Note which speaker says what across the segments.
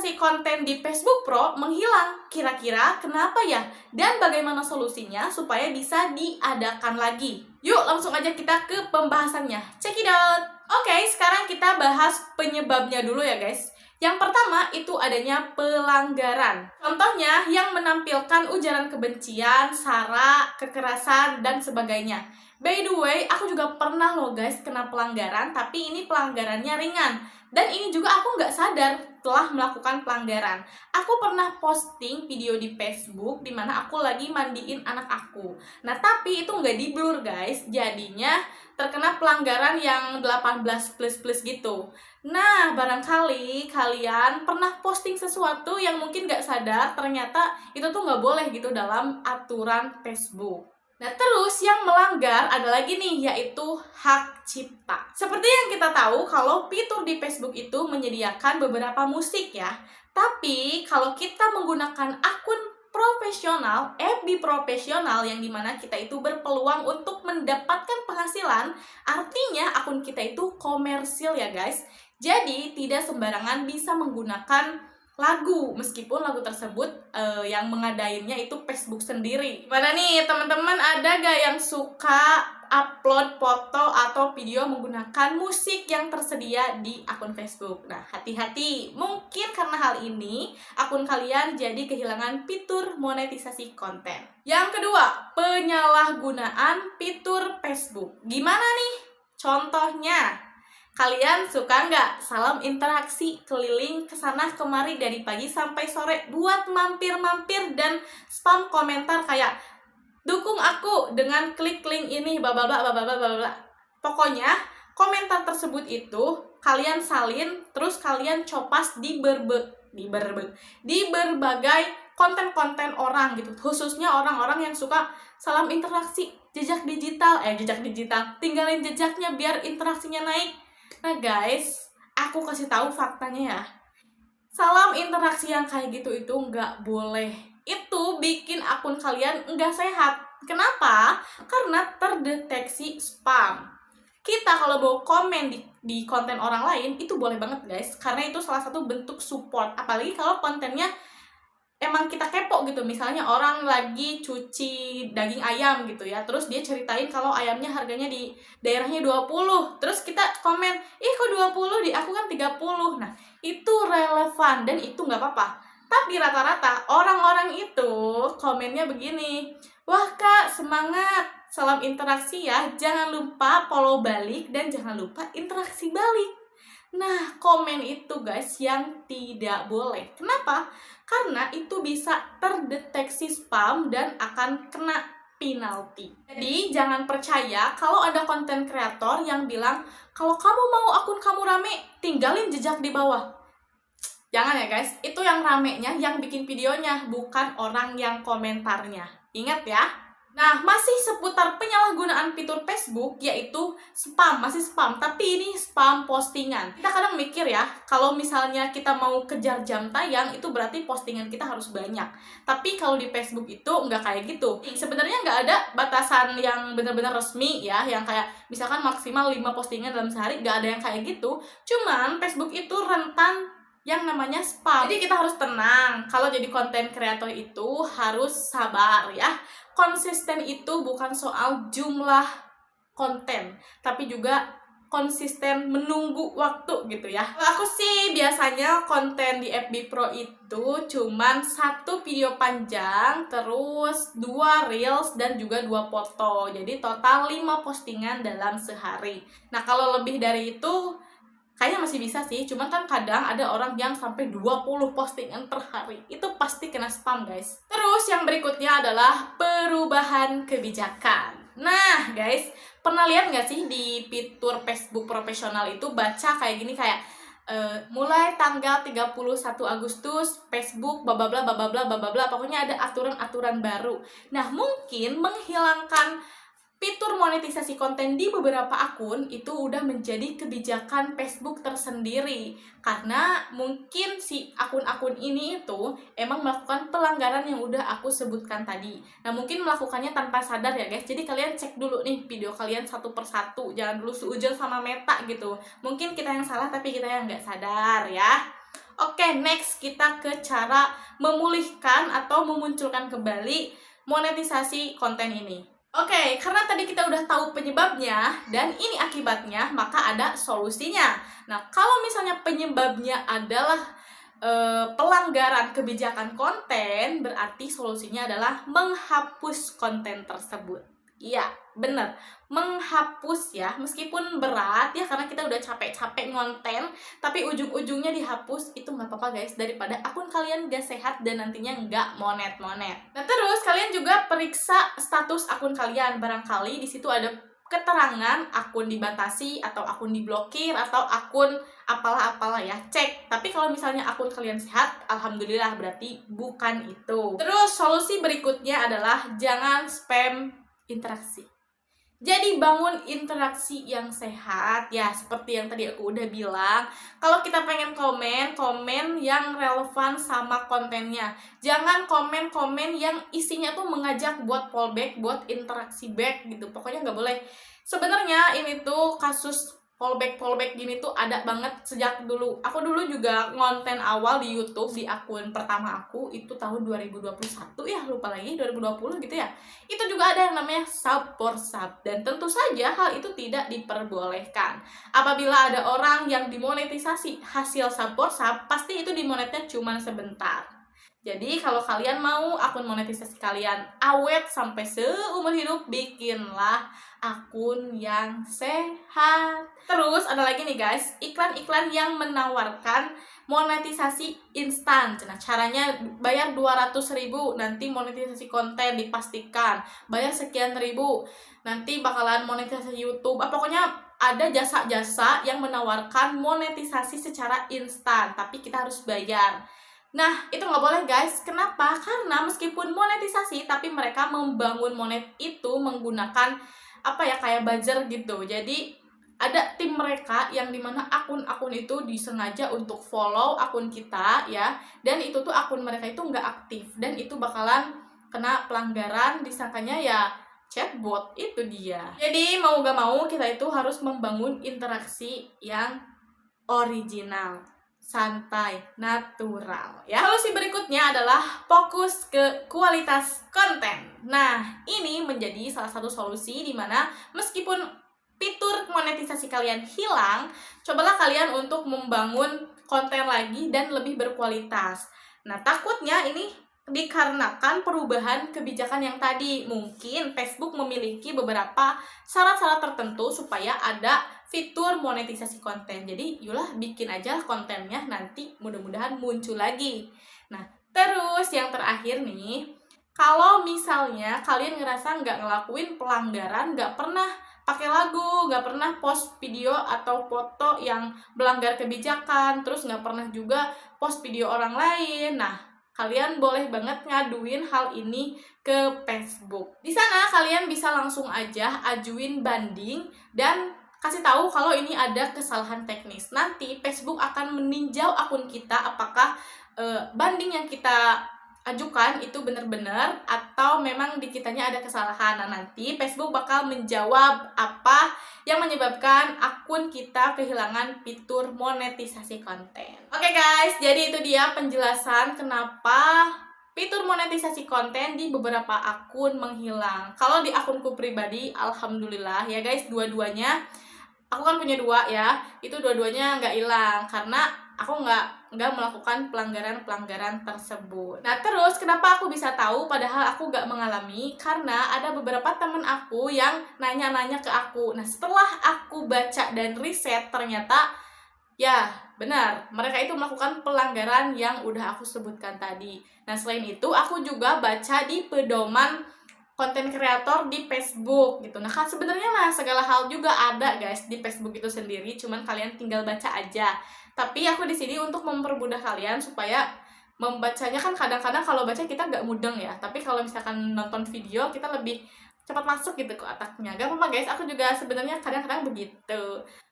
Speaker 1: monetisasi konten di Facebook Pro menghilang. Kira-kira kenapa ya? Dan bagaimana solusinya supaya bisa diadakan lagi? Yuk langsung aja kita ke pembahasannya. Check it out! Oke, sekarang kita bahas penyebabnya dulu ya guys. Yang pertama itu adanya pelanggaran. Contohnya yang menampilkan ujaran kebencian, sara, kekerasan, dan sebagainya. By the way, aku juga pernah loh guys kena pelanggaran, tapi ini pelanggarannya ringan. Dan ini juga aku nggak sadar telah melakukan pelanggaran. Aku pernah posting video di Facebook di mana aku lagi mandiin anak aku. Nah, tapi itu nggak di blur guys, jadinya terkena pelanggaran yang 18++ gitu. Nah, barangkali kalian pernah posting sesuatu yang mungkin nggak sadar, ternyata itu tuh nggak boleh gitu dalam aturan Facebook. Nah, terus yang melanggar ada lagi nih, yaitu hak cipta. Seperti yang kita tahu, kalau fitur di Facebook itu menyediakan beberapa musik ya. Tapi, kalau kita menggunakan akun profesional, FB profesional, yang dimana kita itu berpeluang untuk mendapatkan penghasilan, artinya akun kita itu komersil ya guys. Jadi, tidak sembarangan bisa menggunakan lagu, meskipun lagu tersebut yang mengadainnya itu Facebook sendiri. Gimana nih teman-teman, ada gak yang suka upload foto atau video menggunakan musik yang tersedia di akun Facebook? Nah, hati-hati, mungkin karena hal ini akun kalian jadi kehilangan fitur monetisasi konten. Yang kedua, penyalahgunaan fitur Facebook. Gimana nih contohnya? Kalian suka nggak salam interaksi keliling kesana kemari dari pagi sampai sore buat mampir-mampir dan spam komentar kayak dukung aku dengan klik link ini bla bla bla bla bla bla bla. Pokoknya komentar tersebut itu kalian salin terus kalian copas di berbagai konten-konten orang gitu, khususnya orang-orang yang suka salam interaksi jejak digital, tinggalin jejaknya biar interaksinya naik. Nah guys, aku kasih tahu faktanya ya. Salam interaksi yang kayak gitu itu nggak boleh. Itu bikin akun kalian nggak sehat. Kenapa? Karena terdeteksi spam. Kita kalau mau komen di konten orang lain itu boleh banget guys, karena itu salah satu bentuk support. Apalagi kalau kontennya emang kita kepo gitu, misalnya orang lagi cuci daging ayam gitu ya, terus dia ceritain kalau ayamnya harganya di daerahnya 20, terus kita komen, ih kok 20, di aku kan 30. Nah, itu relevan dan itu nggak apa-apa. Tapi rata-rata orang-orang itu komennya begini, wah kak semangat, salam interaksi ya, jangan lupa follow balik dan jangan lupa interaksi balik. Nah, komen itu guys yang tidak boleh. Kenapa? Karena itu bisa terdeteksi spam dan akan kena penalti. Jadi, jangan percaya kalau ada konten kreator yang bilang, kalau kamu mau akun kamu rame, tinggalin jejak di bawah. Jangan ya guys, itu yang ramenya yang bikin videonya, bukan orang yang komentarnya. Ingat ya. Nah, masih seputar penyalahgunaan fitur Facebook, yaitu spam, masih spam, tapi ini spam postingan. Kita kadang mikir ya, kalau misalnya kita mau kejar jam tayang, itu berarti postingan kita harus banyak. Tapi kalau di Facebook itu nggak kayak gitu. Sebenarnya nggak ada batasan yang benar-benar resmi ya, yang kayak misalkan maksimal 5 postingan dalam sehari, nggak ada yang kayak gitu. Cuman Facebook itu rentan yang namanya spam. Jadi kita harus tenang. Kalau jadi konten kreator itu harus sabar ya. Konsisten itu bukan soal jumlah konten, tapi juga konsisten menunggu waktu gitu ya. Aku sih biasanya konten di FB Pro itu cuman 1 video panjang, terus 2 reels dan juga 2 foto. Jadi total 5 postingan dalam sehari. Nah, kalau lebih dari itu kayaknya masih bisa sih, cuman kan kadang ada orang yang sampai 20 postingan per hari. Itu pasti kena spam guys. Terus yang berikutnya adalah perubahan kebijakan. Nah guys, pernah lihat nggak sih di fitur Facebook profesional itu baca kayak gini, kayak mulai tanggal 31 Agustus Facebook bla bla bla bla bla bla bla, pokoknya ada aturan-aturan baru. Nah, mungkin menghilangkan fitur monetisasi konten di beberapa akun itu udah menjadi kebijakan Facebook tersendiri, karena mungkin si akun-akun ini itu emang melakukan pelanggaran yang udah aku sebutkan tadi. Nah, mungkin melakukannya tanpa sadar ya guys. Jadi kalian cek dulu nih video kalian satu persatu, jangan dulu seujung sama Meta gitu. Mungkin kita yang salah tapi kita yang nggak sadar ya. Oke, next kita ke cara memulihkan atau memunculkan kembali monetisasi konten ini. Oke, karena tadi kita udah tahu penyebabnya dan ini akibatnya, maka ada solusinya. Nah, kalau misalnya penyebabnya adalah pelanggaran kebijakan konten, berarti solusinya adalah menghapus konten tersebut. Iya, bener, menghapus ya, meskipun berat ya karena kita udah capek-capek ngonten, tapi ujung-ujungnya dihapus, itu nggak apa-apa guys, daripada akun kalian gak sehat dan nantinya nggak monet-monet. Nah terus kalian juga periksa status akun kalian, barangkali di situ ada keterangan akun dibatasi atau akun diblokir atau akun apalah-apalah ya, cek. Tapi kalau misalnya akun kalian sehat, alhamdulillah, berarti bukan itu. Terus solusi berikutnya adalah jangan spam interaksi. Jadi bangun interaksi yang sehat ya, seperti yang tadi aku udah bilang. Kalau kita pengen komen yang relevan sama kontennya. Jangan komen-komen yang isinya tuh mengajak buat fallback, buat interaksi back gitu. Pokoknya nggak boleh. Sebenarnya ini tuh kasus fallback gini tuh ada banget sejak dulu. Aku dulu juga ngonten awal di YouTube di akun pertama aku itu tahun 2021 ya, lupa lagi 2020 gitu ya. Itu juga ada yang namanya sub for sub, dan tentu saja hal itu tidak diperbolehkan. Apabila ada orang yang dimonetisasi hasil sub for sub, pasti itu dimonetnya cuma sebentar. Jadi kalau kalian mau akun monetisasi kalian awet sampai seumur hidup, bikinlah akun yang sehat. Terus ada lagi nih guys, iklan-iklan yang menawarkan monetisasi instan. Nah, caranya bayar 200.000 nanti monetisasi konten dipastikan. Bayar sekian ribu nanti bakalan monetisasi YouTube. Pokoknya ada jasa-jasa yang menawarkan monetisasi secara instan, tapi kita harus bayar. Nah, itu nggak boleh guys. Kenapa? Karena meskipun monetisasi, tapi mereka membangun monet itu menggunakan kayak buzzer gitu. Jadi ada tim mereka yang dimana akun-akun itu disengaja untuk follow akun kita ya, dan itu tuh akun mereka itu nggak aktif, dan itu bakalan kena pelanggaran, disangkanya ya chatbot. Itu dia. Jadi mau gak mau kita itu harus membangun interaksi yang original, santai, natural ya. Solusi berikutnya adalah fokus ke kualitas konten. Nah, ini menjadi salah satu solusi di mana meskipun fitur monetisasi kalian hilang, cobalah kalian untuk membangun konten lagi dan lebih berkualitas. Nah, takutnya ini dikarenakan perubahan kebijakan yang tadi. Mungkin Facebook memiliki beberapa syarat-syarat tertentu supaya ada fitur monetisasi konten. Jadi yulah bikin aja kontennya, nanti mudah-mudahan muncul lagi. Nah terus yang terakhir nih, kalau misalnya kalian ngerasa nggak ngelakuin pelanggaran, nggak pernah pakai lagu, nggak pernah post video atau foto yang melanggar kebijakan, terus nggak pernah juga post video orang lain, nah kalian boleh banget ngaduin hal ini ke Facebook. Di sana kalian bisa langsung aja ajuin banding dan kasih tahu kalau ini ada kesalahan teknis. Nanti Facebook akan meninjau akun kita apakah banding yang kita ajukan itu benar-benar atau memang di kitanya ada kesalahan. Nah, nanti Facebook bakal menjawab apa yang menyebabkan akun kita kehilangan fitur monetisasi konten. Oke guys, jadi itu dia penjelasan kenapa fitur monetisasi konten di beberapa akun menghilang. Kalau di akunku pribadi, alhamdulillah ya guys, dua-duanya, aku kan punya dua ya, itu dua-duanya nggak hilang karena aku nggak melakukan pelanggaran tersebut. Nah terus kenapa aku bisa tahu padahal aku nggak mengalami? Karena ada beberapa temen aku yang nanya-nanya ke aku. Nah setelah aku baca dan riset, ternyata ya benar, mereka itu melakukan pelanggaran yang udah aku sebutkan tadi. Nah selain itu aku juga baca di pedoman konten kreator di Facebook gitu. Nah kan sebenarnya mah segala hal juga ada guys di Facebook itu sendiri, cuman kalian tinggal baca aja. Tapi aku di sini untuk mempermudah kalian supaya membacanya, kan kadang-kadang kalau baca kita nggak mudeng ya. Tapi kalau misalkan nonton video kita lebih cepat masuk gitu ke otaknya. Gak apa-apa guys, aku juga sebenarnya kadang-kadang begitu.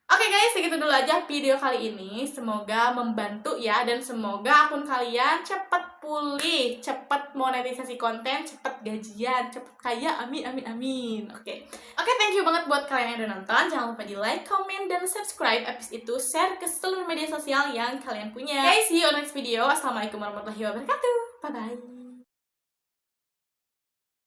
Speaker 1: Oke guys, segitu dulu aja video kali ini. Semoga membantu ya, dan semoga akun kalian cepat pulih, cepet monetisasi konten, cepet gajian, cepet kaya, amin amin amin. Oke, thank you banget buat kalian yang udah nonton. Jangan lupa di like, comment, dan subscribe. Abis itu share ke seluruh media sosial yang kalian punya. Okay, see you on next video. Assalamualaikum warahmatullahi wabarakatuh. Bye bye.